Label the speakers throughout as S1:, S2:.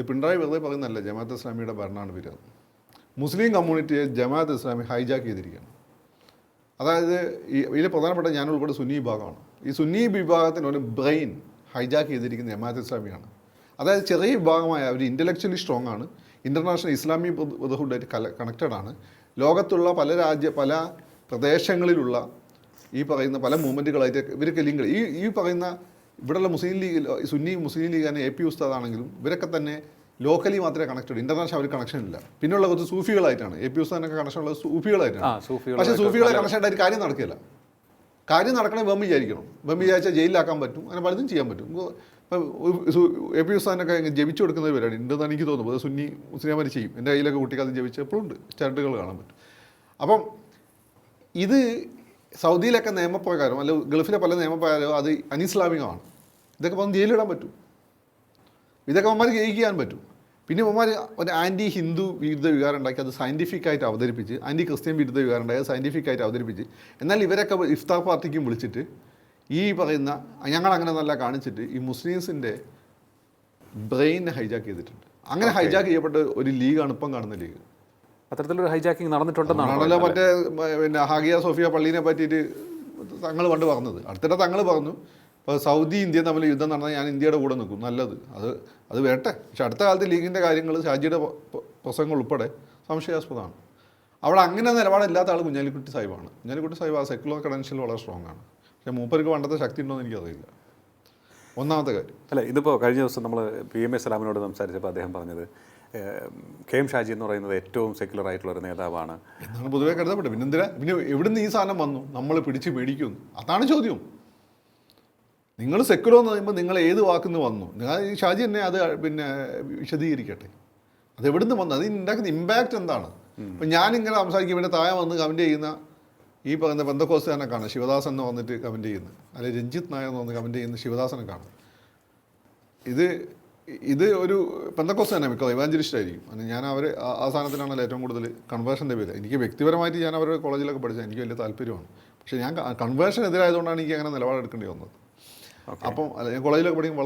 S1: ഇത് പിണറായി വെറുതെ പറയുന്നതല്ല, ജമാഅത്ത് ഇസ്ലാമിയുടെ ഭരണമാണ് വരുന്നത്. മുസ്ലിം കമ്മ്യൂണിറ്റിയെ ജമാഅത്ത് ഇസ്ലാമി ഹൈജാക്ക് ചെയ്തിരിക്കുകയാണ്. അതായത് ഇതിൽ പ്രധാനപ്പെട്ട ഞാൻ ഉൾപ്പെടെ സുന്നി വിഭാഗമാണ്. ഈ സുന്നി വിഭാഗത്തിന് ഒരു ബ്രെയിൻ ഹൈജാക്ക് ചെയ്തിരിക്കുന്ന ജമാഅത്ത് ഇസ്ലാമിയാണ്. അതായത് ചെറിയ വിഭാഗമായ അവർ ഇൻ്റലക്ച്വലി സ്ട്രോങ് ആണ്, ഇൻ്റർനാഷണൽ ഇസ്ലാമിക് ബ്രദർഹുഡായിട്ട് കണക്റ്റഡ് ആണ്. ലോകത്തുള്ള പല പ്രദേശങ്ങളിലുള്ള ഈ പറയുന്ന പല മൂവ്മെൻറ്റുകളായിട്ട് ഇവരൊക്കെ ലിങ്ക് ഈ പറയുന്ന ഇവിടെയുള്ള മുസ്ലിം ലീഗ്, സുന്നി മുസ്ലിം ലീഗ് തന്നെ AP ഉസ്താദ് ആണെങ്കിലും ഇവരൊക്കെ തന്നെ ലോക്കലി മാത്രമേ കണക്റ്റഡ്, ഇൻ്റർനാഷണൽ അവർ കണക്ഷൻ ഇല്ല. പിന്നെയുള്ള കുറച്ച് സൂഫികളായിട്ടാണ്. AP ഉസ്താദിനൊക്കെ കണക്ഷൻ ഉള്ളത് സൂഫികളായിട്ടാണ്. പക്ഷേ സൂഫികളെ കണക്ഷൻ ആയിട്ട് കാര്യം നടക്കില്ല. കാര്യം നടക്കണേ വെം വിചാരിക്കണം. വെം വിചാരിച്ചാൽ ജയിലിലാക്കാൻ പറ്റും, അങ്ങനെ പലതും ചെയ്യാൻ പറ്റും. ഇപ്പോൾ AP ഉസ്താദിനൊക്കെ ജപിച്ചു കൊടുക്കുന്ന പരിപാടി ഉണ്ടെന്നാണ് എനിക്ക് തോന്നുന്നത്. അത് സുന്നി മുസ്ലിംമാർ ചെയ്യും. എൻ്റെ കയ്യിലൊക്കെ കുട്ടിക്കാലം ജപിച്ചപ്പോഴും ഉണ്ട്, ചരട്ടുകൾ കാണാൻ പറ്റും. അപ്പം ഇത് സൗദിയിലൊക്കെ നിയമപ്രകാരം അല്ലെങ്കിൽ ഗൾഫിലെ പല നിയമപ്രകാരം അത് അനിസ്ലാമികമാണ്. ഇതൊക്കെ പറഞ്ഞ് ജയിലിടാൻ പറ്റും. ഇതൊക്കെ അവന്മാർക്ക് ജയിക്കാൻ പറ്റും. പിന്നെ അവന്മാർ ഒരു ആൻറ്റി ഹിന്ദു വിരുദ്ധ വികാരം ഉണ്ടാക്കി അത് സയൻറ്റിഫിക്കായിട്ട് അവതരിപ്പിച്ച്, ആൻറ്റി ക്രിസ്ത്യൻ വിരുദ്ധ വികാരം ഉണ്ടാക്കി അത് സയൻറ്റിഫിക്കായിട്ട് അവതരിപ്പിച്ച്, എന്നാൽ ഇവരൊക്കെ ഇഫ്താർ പാർട്ടിക്കും വിളിച്ചിട്ട് ഈ പറയുന്ന ഞങ്ങളങ്ങനെ നല്ല കാണിച്ചിട്ട് ഈ മുസ്ലിംസിൻ്റെ ബ്രെയിനെ ഹൈജാക്ക് ചെയ്തിട്ടുണ്ട്. അങ്ങനെ ഹൈജാക്ക് ചെയ്യപ്പെട്ട ഒരു ലീഗാണ് ഇപ്പം കാണുന്ന ലീഗ്.
S2: അത്തരത്തിലൊരു ഹൈജാക്കിങ് നടന്നിട്ടുണ്ടെന്നാണല്ലോ
S1: മറ്റേ പിന്നെ ഹാഗിയ സോഫിയ പള്ളീനെ പറ്റിയിട്ട് തങ്ങൾ പണ്ട് പറഞ്ഞത്. അടുത്തിടെ തങ്ങൾ പറഞ്ഞു, ഇപ്പോൾ സൗദി ഇന്ത്യയും തമ്മിൽ യുദ്ധം നടന്നാൽ ഞാൻ ഇന്ത്യയുടെ കൂടെ നിൽക്കും, നല്ലത്, അത് വേട്ടെ. പക്ഷെ അടുത്ത കാലത്ത് ലീഗിൻ്റെ കാര്യങ്ങൾ, ഷാജിയുടെ പ്രസംഗങ്ങൾ ഉൾപ്പെടെ സംശയാസ്പദമാണ്. അവിടെ അങ്ങനെ നിലപാടില്ലാത്ത ആൾ കുഞ്ഞാലിക്കുട്ടി സാഹിബാണ്. കുഞ്ഞാലിക്കുട്ടി സാഹിബ് ആ സെക്യുലർ ക്രെഡൻഷ്യൽ വളരെ സ്ട്രോങ് ആണ്. പക്ഷേ മൂപ്പർക്ക് പണ്ടത്തെ ശക്തി ഉണ്ടോ എന്ന് എനിക്കറിയില്ല. ഒന്നാമത്തെ കാര്യം
S2: അല്ല, ഇതിപ്പോൾ കഴിഞ്ഞ ദിവസം നമ്മൾ PMA സലാമിനോട് സംസാരിച്ചപ്പോൾ അദ്ദേഹം പറഞ്ഞത് KM ഷാജി എന്ന് പറയുന്നത് ഏറ്റവും സെക്യുലർ ആയിട്ടുള്ള ഒരു നേതാവാണ്
S1: എന്നാണ് പൊതുവെ കരുതപ്പെട്ടത്. പിന്നെ എവിടുന്ന് ഈ സാധനം വന്നു, നമ്മൾ പിടിച്ച് മേടിക്കുന്നു, അതാണ് ചോദ്യം. നിങ്ങൾ സെക്യുലർ എന്ന് പറയുമ്പോൾ നിങ്ങൾ ഏത് വാക്കുന്ന് വന്നു? ഈ ഷാജി തന്നെ അത് പിന്നെ വിശദീകരിക്കട്ടെ. അത് എവിടുന്ന് വന്നു, അതിന് ഉണ്ടാക്കുന്ന ഇമ്പാക്റ്റ് എന്താണ്? ഇപ്പം ഞാനിങ്ങനെ സംസാരിക്കും, ഇവിടെ താഴെ വന്ന് കമൻറ്റ് ചെയ്യുന്ന ഈ പറയുന്ന പെന്തക്കോസ്തുകാരനെ കാണാം, ശിവദാസൻ എന്ന് വന്നിട്ട് കമൻറ്റ് ചെയ്യുന്നത്, അല്ലെങ്കിൽ രഞ്ജിത്ത് നായർ എന്ന് വന്ന് കമൻറ്റ് ചെയ്യുന്ന ശിവദാസനെ കാണാം. ഇത് ഒരു പെന്തക്കോസ്തു തന്നെ മിക്കവാറും ഇവാഞ്ചലിസ്റ്റ് ആയിരിക്കും. ഞാൻ അവർ ആ സാധനത്തിലാണല്ലോ ഏറ്റവും കൂടുതൽ കൺവേർഷൻ്റെ പേര്. എനിക്ക് വ്യക്തിപരമായിട്ട് ഞാൻ അവരുടെ കോളേജിലൊക്കെ പഠിച്ചത്, എനിക്ക് വലിയ താല്പര്യമാണ്. പക്ഷേ ഞാൻ കൺവേർഷൻ എതിരായതുകൊണ്ടാണ് എനിക്ക് അങ്ങനെ നിലപാടെടുക്കേണ്ടി വന്നത്. അപ്പം ഞാൻ കോളേജിലൊക്കെ പഠിക്കും,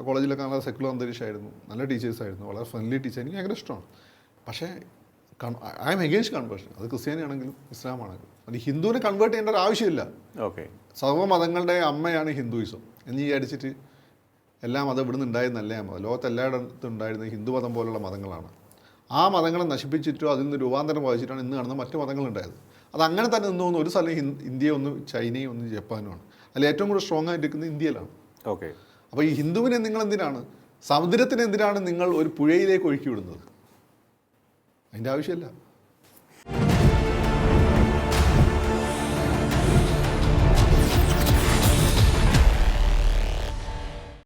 S1: കോളേജിലൊക്കെ നല്ല സെക്യുലർ അന്തരീക്ഷമായിരുന്നു, നല്ല ടീച്ചേഴ്സായിരുന്നു, വളരെ ഫ്രണ്ട്ലി ടീച്ചർ, എനിക്ക് ഭയങ്കര ഇഷ്ടമാണ്. പക്ഷേ ഐ എം എഗെയിൻസ്റ്റ് കൺവേർഷൻ. അത് ക്രിസ്ത്യാനിയാണെങ്കിലും ഇസ്ലാമാണെങ്കിലും. അത് ഹിന്ദുവിനെ കൺവേർട്ട് ചെയ്യേണ്ട ഒരു ആവശ്യമില്ല. സർവ്വമതങ്ങളുടെ അമ്മയാണ് ഹിന്ദുയിസം എന്ന് വിചാരിച്ചിട്ട് എല്ലാ മതം ഇവിടുന്ന് ഉണ്ടായിരുന്നല്ലേ മതം. ലോകത്ത് എല്ലായിടത്തും ഉണ്ടായിരുന്ന ഹിന്ദു മതം പോലുള്ള മതങ്ങളാണ്. ആ മതങ്ങളെ നശിപ്പിച്ചിട്ടോ അതിൽ നിന്ന് രൂപാന്തരം ബാധിച്ചിട്ടാണ് ഇന്ന് കാണുന്ന മറ്റു മതങ്ങളുണ്ടായത്. അത് അങ്ങനെ തന്നെ നിന്ന് തോന്നുന്നു. ഒരു സ്ഥലം ഇന്ത്യ, ഒന്ന് ചൈനയും ഒന്ന് ജപ്പാനുമാണ്. അതിൽ ഏറ്റവും കൂടുതൽ സ്ട്രോങ് ആയിട്ട് ഇരിക്കുന്നത് ഇന്ത്യയിലാണ്. അപ്പോൾ ഈ ഹിന്ദുവിനെ നിങ്ങൾ എന്തിനാണ്, സമുദ്രത്തിന് എന്തിനാണ് നിങ്ങൾ ഒരു പുഴയിലേക്ക് ഒഴുക്കി വിടുന്നത്? അതിൻ്റെ ആവശ്യമില്ല.